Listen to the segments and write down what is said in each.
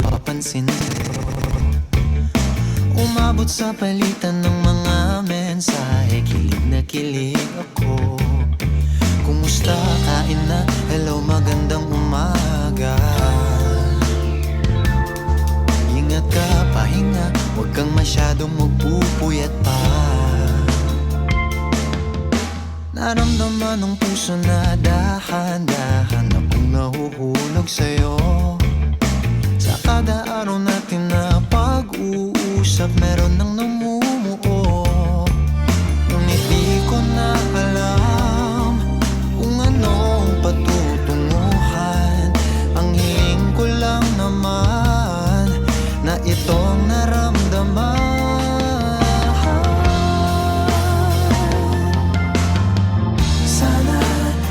mapapansin ko. Umabot sa palitan ng mga mensahe, kilig na kilig ako. Kumusta, kain na, hello, magandang umaga. Ingat ka, pahinga, huwag kang masyadong magpupuyat pa. Naramdaman ng puso na dahan-dahan akong nahuhulog sa'yo. Sa kada araw natin na pag-uusap, meron nang namumuo. Ngunit di ko na alam kung anong patutunguhan. Ang hiling ko lang naman na itong naramdaman.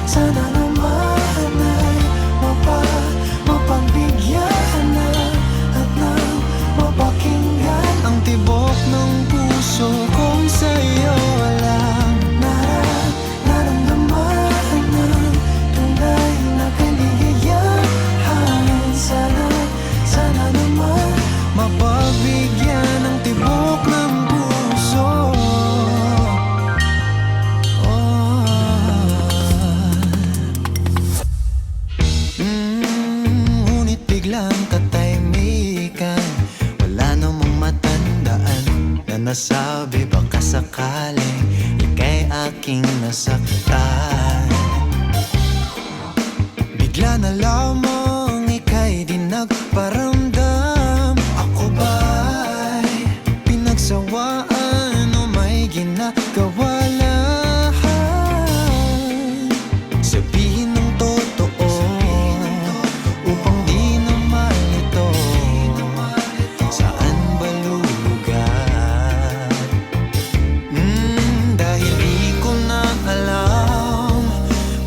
Sana naman ay mapagbigyan na at nang mapakinggan ang tibok ng puso kong sa'yo lang naramdaman ng tunay na kaligayahan. Sana naman mapagbigyan ang tibok ng puso. Ngunit biglang katahimikan, wala namang matandaan na nasabi baka sakaling ika'y aking nasaktan. Bigla na lamang ika'y di nagparamdam. Ako ba'y pinagsawaan o may ginagawa lang? Sabihin ng totoo upang di na malito. Saan ba lulugar? Dahil di ko na alam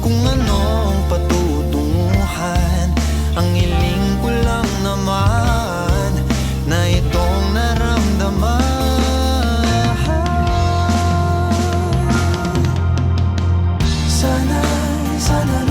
kung anong patutunguhan. Ang hiling ko lang naman na itong naramdaman. Sana